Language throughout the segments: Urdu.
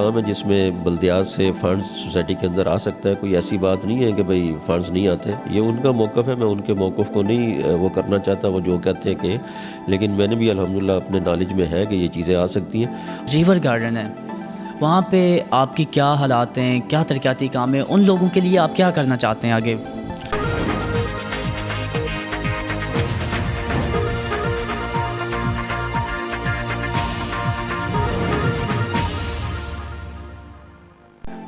کام ہے جس میں بلدیات سے فنڈ سوسائٹی کے اندر آ سکتا ہے. کوئی ایسی بات نہیں ہے کہ بھئی فنڈز نہیں آتے. یہ ان کا موقف ہے, میں ان کے موقف کو نہیں وہ کرنا چاہتا, وہ جو کہتے ہیں کہ, لیکن میں نے بھی الحمدللہ اپنے نالج میں ہے کہ یہ چیزیں آ سکتی ہیں. ریور گارڈن ہے, وہاں پہ آپ کی کیا حالات ہیں, کیا ترقیاتی کام ہے, ان لوگوں کے لیے آپ کیا کرنا چاہتے ہیں آگے؟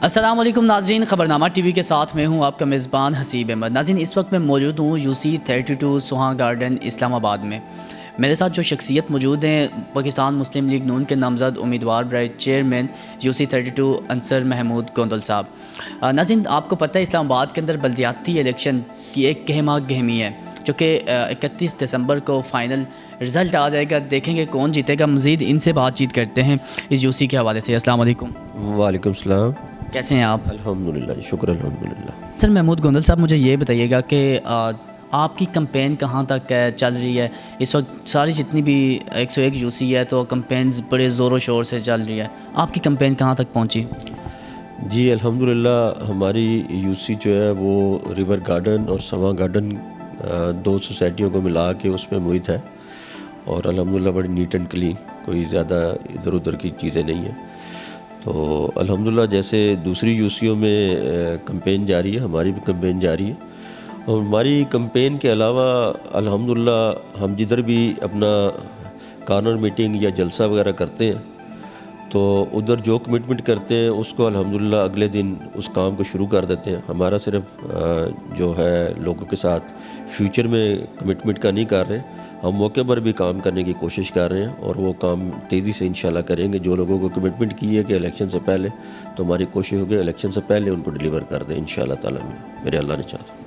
السلام علیکم ناظرین, خبرنامہ ٹی وی کے ساتھ میں ہوں آپ کا میزبان حسیب احمد. ناظرین, اس وقت میں موجود ہوں UC32 سوہاں گارڈن اسلام آباد میں. میرے ساتھ جو شخصیت موجود ہیں, پاکستان مسلم لیگ نون کے نامزد امیدوار برائے چیئرمین UC32 انصر محمود گوندل صاحب. ناظرین, آپ کو پتہ ہے اسلام آباد کے اندر بلدیاتی الیکشن کی ایک گہما گہمی ہے, جو کہ 31 دسمبر کو فائنل رزلٹ آ جائے گا. دیکھیں گے کون جیتے گا. مزید ان سے بات چیت کرتے ہیں اس UC کے حوالے سے. السلام علیکم. وعلیکم السلام. کیسے ہیں آپ؟ الحمدللہ, شکر الحمدللہ. سر محمود گوندل صاحب, مجھے یہ بتائیے گا کہ آپ کی کمپین کہاں تک چل رہی ہے اس وقت؟ ساری جتنی بھی 101 UC ہے تو کمپینز بڑے زور و شور سے چل رہی ہے. آپ کی کمپین کہاں تک پہنچی؟ جی الحمدللہ, ہماری UC جو ہے وہ ریور گارڈن اور سواں گارڈن دو سوسائٹیوں کو ملا کے اس میں محیط ہے, اور الحمدللہ بڑی نیٹ اینڈ کلین, کوئی زیادہ ادھر ادھر کی چیزیں نہیں ہیں. تو الحمدللہ جیسے دوسری UCوں میں کمپین جاری ہے, ہماری بھی کمپین جاری ہے. اور ہماری کمپین کے علاوہ الحمدللہ ہم جدھر بھی اپنا کارنر میٹنگ یا جلسہ وغیرہ کرتے ہیں تو ادھر جو کمٹمنٹ کرتے ہیں اس کو الحمدللہ اگلے دن اس کام کو شروع کر دیتے ہیں. ہمارا صرف جو ہے لوگوں کے ساتھ فیوچر میں کمٹمنٹ کا نہیں کر رہے, ہم موقع پر بھی کام کرنے کی کوشش کر رہے ہیں, اور وہ کام تیزی سے انشاءاللہ کریں گے. جو لوگوں کو کمٹمنٹ کی ہے کہ الیکشن سے پہلے, تو ہماری کوشش ہوگی الیکشن سے پہلے ان کو ڈیلیور کر دیں انشاءاللہ تعالیٰ, میں میرے اللہ نے چاہا.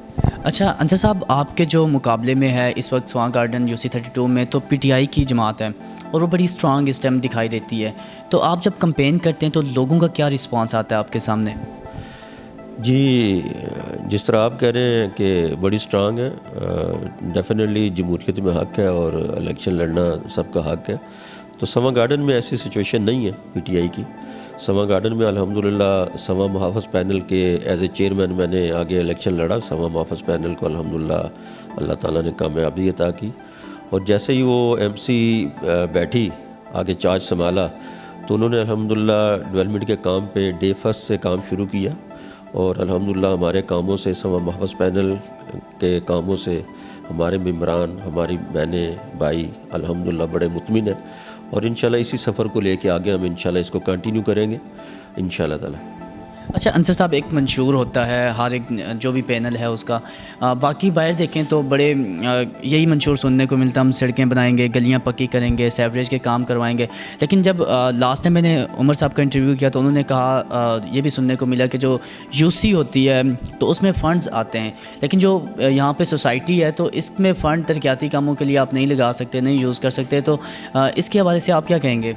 اچھا انصر صاحب, آپ کے جو مقابلے میں ہے اس وقت سواں گارڈن UC32 میں تو PTI کی جماعت ہے, اور وہ بڑی اسٹرانگ اس ٹائم دکھائی دیتی ہے. تو آپ جب کمپین کرتے ہیں تو لوگوں کا کیا رسپانس آتا ہے آپ کے سامنے؟ جی جس طرح آپ کہہ رہے ہیں کہ بڑی اسٹرانگ ہے, ڈیفینیٹلی جمہوریت میں حق ہے اور الیکشن لڑنا سب کا حق ہے. تو سواں گارڈن میں ایسی سچویشن نہیں ہے PTI کی. سواں گارڈن میں الحمدللہ سواں محافظ پینل کے ایز اے چیئرمین میں نے آگے الیکشن لڑا. سواں محافظ پینل کو الحمدللہ اللہ تعالیٰ نے کامیابی عطا کی, اور جیسے ہی وہ MC بیٹھی آگے چارج سنبھالا تو انہوں نے الحمدللہ ڈیولپمنٹ کے کام پہ ڈے فرسٹ سے کام شروع کیا, اور الحمدللہ ہمارے کاموں سے, سواں محافظ پینل کے کاموں سے ہمارے ممبران, ہماری بہنیں بھائی الحمدللہ بڑے مطمئن ہیں, اور انشاءاللہ اسی سفر کو لے کے آگے ہم انشاءاللہ اس کو کنٹینیو کریں گے انشاءاللہ تعالیٰ. اچھا انصر صاحب, ایک منشور ہوتا ہے ہر ایک جو بھی پینل ہے اس کا, باقی باہر دیکھیں تو بڑے یہی منشور سننے کو ملتا, ہم سڑکیں بنائیں گے, گلیاں پکی کریں گے, سیوریج کے کام کروائیں گے. لیکن جب لاسٹ ٹائم میں نے عمر صاحب کا انٹرویو کیا تو انہوں نے کہا, یہ بھی سننے کو ملا کہ جو UC ہوتی ہے تو اس میں فنڈز آتے ہیں, لیکن جو یہاں پہ سوسائٹی ہے تو اس میں فنڈ ترقیاتی کاموں کے لیے آپ نہیں لگا سکتے, نہیں یوز کر سکتے. تو اس کے حوالے سے آپ کیا کہیں گے؟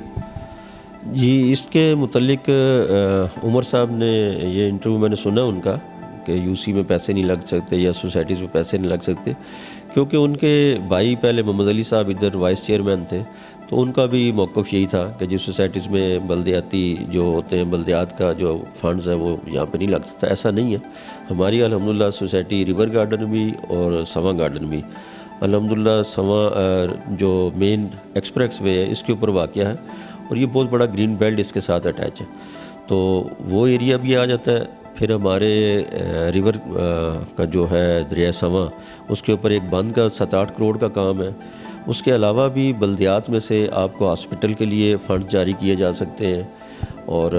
جی اس کے متعلق عمر صاحب نے یہ انٹرویو میں نے سنا ان کا کہ UC میں پیسے نہیں لگ سکتے یا سوسائٹیز میں پیسے نہیں لگ سکتے, کیونکہ ان کے بھائی پہلے محمد علی صاحب ادھر وائس چیئرمین تھے, تو ان کا بھی موقف یہی تھا کہ جس سوسائٹیز میں بلدیاتی جو ہوتے ہیں, بلدیات کا جو فنڈز ہے وہ یہاں پہ نہیں لگ سکتا. ایسا نہیں ہے. ہماری الحمدللہ سوسائٹی ریور گارڈن بھی اور سواں گارڈن بھی الحمدللہ, سواں جو مین ایکسپریس وے ہے اس کے اوپر واقع ہے, اور یہ بہت بڑا گرین بیلٹ اس کے ساتھ اٹیچ ہے, تو وہ ایریا بھی آ جاتا ہے. پھر ہمارے ریور کا جو ہے دریائے سواں, اس کے اوپر ایک بند کا 7-8 کروڑ کا کام ہے. اس کے علاوہ بھی بلدیات میں سے آپ کو ہاسپٹل کے لیے فنڈ جاری کیے جا سکتے ہیں, اور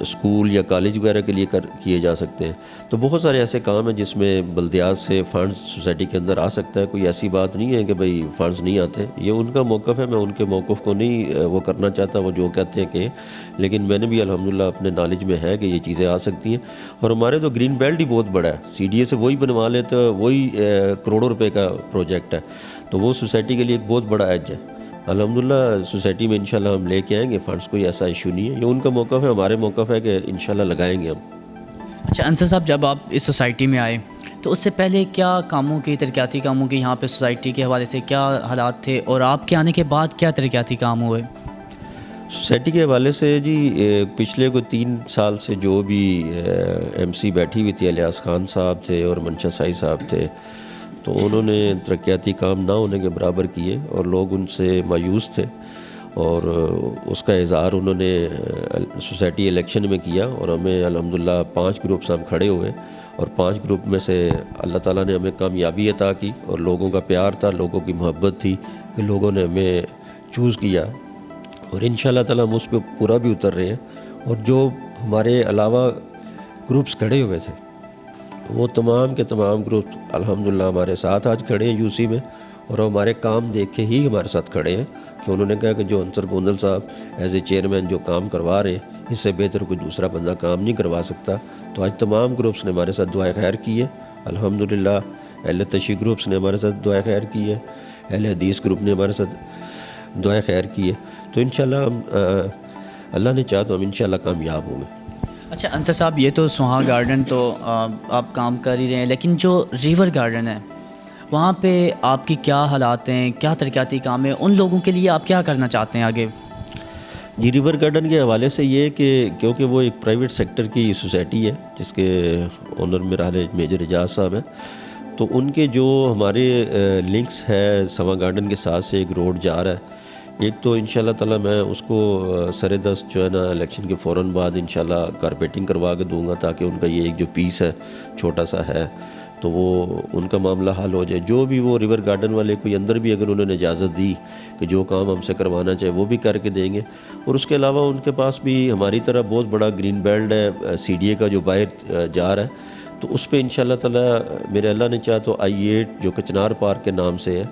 اسکول یا کالج وغیرہ کے لیے کیے جا سکتے ہیں. تو بہت سارے ایسے کام ہیں جس میں بلدیات سے فنڈ سوسائٹی کے اندر آ سکتا ہے. کوئی ایسی بات نہیں ہے کہ بھئی فنڈز نہیں آتے. یہ ان کا موقف ہے, میں ان کے موقف کو نہیں وہ کرنا چاہتا, وہ جو کہتے ہیں کہ, لیکن میں نے بھی الحمدللہ اپنے نالج میں ہے کہ یہ چیزیں آ سکتی ہیں. اور ہمارے تو گرین بیلٹ ہی بہت بڑا ہے, CDA سے وہی بنوا لیتے, وہی کروڑوں روپے کا پروجیکٹ ہے, تو وہ سوسائٹی کے لیے ایک بہت بڑا ایج ہے. الحمدللہ سوسائٹی میں انشاءاللہ ہم لے کے آئیں گے فنڈز, کوئی ایسا ایشو نہیں ہے. یہ ان کا موقف ہے, ہمارے موقف ہے کہ انشاءاللہ لگائیں گے ہم. اچھا انصر صاحب, جب آپ اس سوسائٹی میں آئے تو اس سے پہلے کیا کاموں کی, ترقیاتی کاموں کی یہاں پہ سوسائٹی کے حوالے سے کیا حالات تھے, اور آپ کے آنے کے بعد کیا ترقیاتی کام ہوئے؟ سوسائٹی کے حوالے سے جی پچھلے کوئی 3 سال سے جو بھی ایم سی بیٹھی ہوئی تھی، الیاس خان صاحب تھے اور منشا سائی صاحب تھے، تو انہوں نے ترقیاتی کام نہ ہونے کے برابر کیے اور لوگ ان سے مایوس تھے، اور اس کا اظہار انہوں نے سوسائٹی الیکشن میں کیا، اور ہمیں الحمدللہ 5 گروپس ہم کھڑے ہوئے، اور 5 گروپ میں سے اللہ تعالیٰ نے ہمیں کامیابی عطا کی، اور لوگوں کا پیار تھا، لوگوں کی محبت تھی کہ لوگوں نے ہمیں چوز کیا، اور انشاءاللہ تعالیٰ ہم اس پہ پورا بھی اتر رہے ہیں۔ اور جو ہمارے علاوہ گروپس کھڑے ہوئے تھے وہ تمام کے تمام گروپس الحمدللہ ہمارے ساتھ آج کھڑے ہیں یو سی میں، اور ہمارے کام دیکھ کے ہی ہمارے ساتھ کھڑے ہیں، کہ انہوں نے کہا کہ جو انصر گوندل صاحب ایز اے چیئرمین جو کام کروا رہے ہیں، اس سے بہتر کوئی دوسرا بندہ کام نہیں کروا سکتا۔ تو آج تمام گروپس نے ہمارے ساتھ دعائے خیر کی ہے الحمدللہ، اہل تشیع گروپس نے ہمارے ساتھ دعائے خیر کی ہے، اہل حدیث گروپ نے ہمارے ساتھ دعائے خیر کی ہے، تو انشاءاللہ ہم اللہ نے چاہا تو ہم انشاءاللہ کامیاب ہوں گے۔ اچھا انصر صاحب، یہ تو سوہاں گارڈن تو آپ کام کر ہی رہے ہیں، لیکن جو ریور گارڈن ہے وہاں پہ آپ کی کیا حالات ہیں، کیا ترقیاتی کام ہے، ان لوگوں کے لیے آپ کیا کرنا چاہتے ہیں آگے؟ جی ریور گارڈن کے حوالے سے یہ کہ کیونکہ وہ ایک پرائیویٹ سیکٹر کی سوسائٹی ہے جس کے اونر میرا میجر اعجاز صاحب ہیں، تو ان کے جو ہمارے لنکس ہے سواں گارڈن کے ساتھ سے ایک روڈ جا رہا ہے، ایک تو انشاءاللہ تعالیٰ میں اس کو سر دست جو ہے نا الیکشن کے فوراً بعد انشاءاللہ کارپیٹنگ کروا کے دوں گا، تاکہ ان کا یہ ایک جو پیس ہے چھوٹا سا ہے تو وہ ان کا معاملہ حل ہو جائے۔ جو بھی وہ ریور گارڈن والے کوئی اندر بھی اگر انہوں نے اجازت دی کہ جو کام ہم سے کروانا چاہے وہ بھی کر کے دیں گے، اور اس کے علاوہ ان کے پاس بھی ہماری طرح بہت بڑا گرین بیلٹ ہے سی ڈی اے کا جو باہر جا رہا ہے، تو اس پہ انشاءاللہ تعالیٰ میرے اللہ نے چاہا تو I-8 جو کچنار پارک کے نام سے ہے،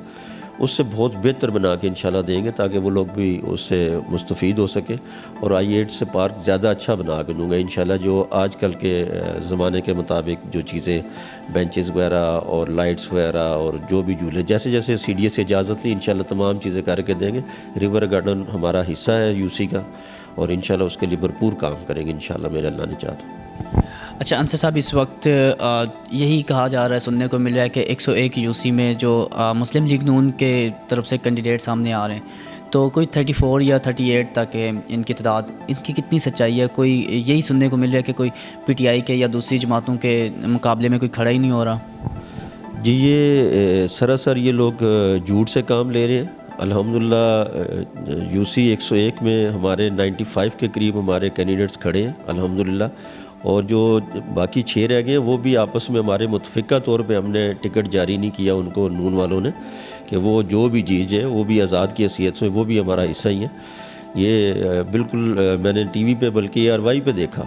اس سے بہت بہتر بنا کے انشاءاللہ دیں گے، تاکہ وہ لوگ بھی اس سے مستفید ہو سکیں، اور I-8 سے پارک زیادہ اچھا بنا کے دوں گا انشاءاللہ، جو آج کل کے زمانے کے مطابق جو چیزیں بینچز وغیرہ اور لائٹس وغیرہ اور جو بھی جھولے جیسے جیسے سی ڈی اے سے اجازت لی انشاءاللہ تمام چیزیں کر کے دیں گے۔ ریور گارڈن ہمارا حصہ ہے یو سی کا، اور انشاءاللہ اس کے لیے بھرپور کام کریں گے انشاءاللہ میرے اللہ نے چاہا تو۔ اچھا انصر صاحب، اس وقت یہی کہا جا رہا ہے، سننے کو مل رہا ہے کہ 101 یو سی میں جو مسلم لیگ نون کے طرف سے کینڈیڈیٹ سامنے آ رہے ہیں، تو کوئی 34 یا 38 تک ہے ان کی تعداد، ان کی کتنی سچائی ہے؟ کوئی یہی سننے کو مل رہا ہے کہ کوئی پی ٹی آئی کے یا دوسری جماعتوں کے مقابلے میں کوئی کھڑا ہی نہیں ہو رہا؟ جی یہ سراسر یہ لوگ جھوٹ سے کام لے رہے ہیں۔ الحمدللہ یو سی 101 میں ہمارے 95 کے قریب ہمارے کینڈیڈیٹس کھڑے ہیں الحمدللہ، اور جو باقی 6 رہ گئے ہیں وہ بھی آپس میں ہمارے متفقہ طور پہ ہم نے ٹکٹ جاری نہیں کیا ان کو، نون والوں نے، کہ وہ جو بھی جیت جائے وہ بھی آزاد کی حیثیت سے وہ بھی ہمارا حصہ ہی ہے۔ یہ بالکل میں نے ٹی وی پہ بلکہ ARY پہ دیکھا،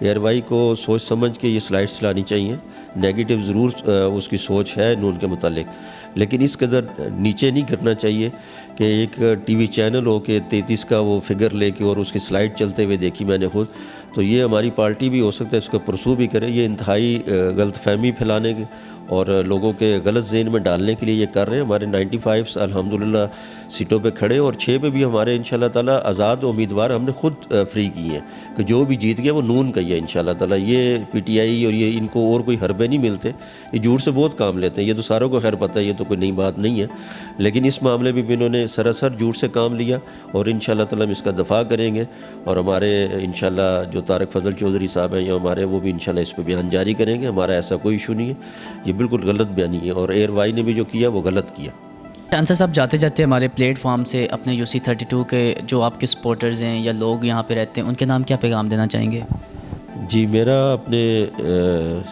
ARY کو سوچ سمجھ کے یہ سلائڈس چلانی چاہیے، نیگیٹو ضرور اس کی سوچ ہے نون کے متعلق، لیکن اس قدر نیچے نہیں کرنا چاہیے کہ ایک ٹی وی چینل ہو کے 33 کا وہ فگر لے کے اور اس کی سلائڈ چلتے ہوئے دیکھی میں نے خود، تو یہ ہماری پارٹی بھی ہو سکتا ہے اس کو پرسو بھی کرے، یہ انتہائی غلط فہمی پھیلانے کے اور لوگوں کے غلط ذہن میں ڈالنے کے لیے یہ کر رہے ہیں۔ ہمارے 95 الحمدللہ سیٹوں پہ کھڑے ہیں، اور 6 پہ بھی ہمارے انشاءاللہ تعالیٰ آزاد امیدوار ہم نے خود فری کیے ہیں، کہ جو بھی جیت گیا وہ نون کا ہی ہے انشاءاللہ تعالیٰ۔ یہ پی ٹی آئی اور یہ ان کو اور کوئی حربے نہیں ملتے، یہ جھوٹ سے بہت کام لیتے ہیں، یہ تو ساروں کو خیر پتہ ہے، یہ تو کوئی نئی بات نہیں ہے، لیکن اس معاملے میں بھی انہوں نے سراسر جھوٹ سے کام لیا، اور انشاءاللہ تعالیٰ ہم اس کا دفاع کریں گے، اور ہمارے انشاءاللہ جو طارق فضل چودھری صاحب ہیں یا ہمارے وہ بھی انشاءاللہ اس پہ بیان جاری کریں گے۔ ہمارا ایسا کوئی ایشو نہیں ہے، یہ بالکل غلط بیانی ہے، اور ARY نے بھی جو کیا وہ غلط کیا۔ انصر صاحب، جاتے جاتے ہمارے پلیٹ فارم سے اپنے یو سی 32 کے جو آپ کے سپورٹرز ہیں یا لوگ یہاں پہ رہتے ہیں، ان کے نام کیا پیغام دینا چاہیں گے؟ جی میرا اپنے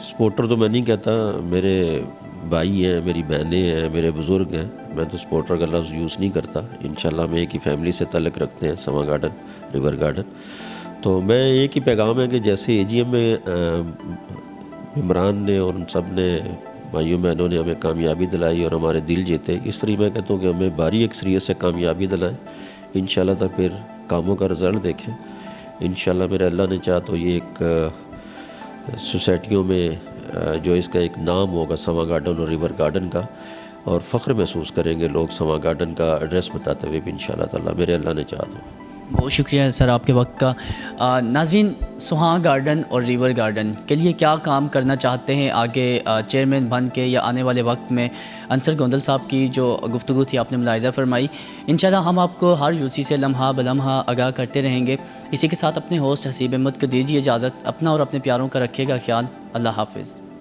سپورٹر تو میں نہیں کہتا، میرے بھائی ہیں، میری بہنیں ہیں، میرے بزرگ ہیں، میں تو سپورٹر کا لفظ یوز نہیں کرتا۔ انشاءاللہ ہم ایک ہی فیملی سے تعلق رکھتے ہیں، سواں گارڈن، ریور گارڈن، تو میں ایک ہی پیغام ہے کہ جیسے AGM میں عمران نے اور ان سب نے بھائیوں بہنوں نے ہمیں کامیابی دلائی اور ہمارے دل جیتے، اس طرح میں کہتا ہوں کہ ہمیں باری اکثریت سے کامیابی دلائیں، انشاءاللہ تک پھر کاموں کا رزلٹ دیکھیں۔ انشاءاللہ میرے اللہ نے چاہا تو یہ ایک سوسائٹیوں میں جو اس کا ایک نام ہوگا سواں گارڈن اور ریور گارڈن کا، اور فخر محسوس کریں گے لوگ سواں گارڈن کا ایڈریس بتاتے ہوئے بھی انشاءاللہ تعالیٰ میرے اللہ نے چاہا تو۔ بہت شکریہ سر آپ کے وقت کا۔ ناظرین، سوہاں گارڈن اور ریور گارڈن کے لیے کیا کام کرنا چاہتے ہیں آگے چیئرمین بن کے یا آنے والے وقت میں؟ انصر گوندل صاحب کی جو گفتگو تھی آپ نے ملاحظہ فرمائی، انشاءاللہ ہم آپ کو ہر یوسی سے لمحہ بلمحہ آگاہ کرتے رہیں گے۔ اسی کے ساتھ اپنے ہوسٹ حسیب احمد کو دیجیے اجازت، اپنا اور اپنے پیاروں کا رکھیے گا خیال۔ اللہ حافظ۔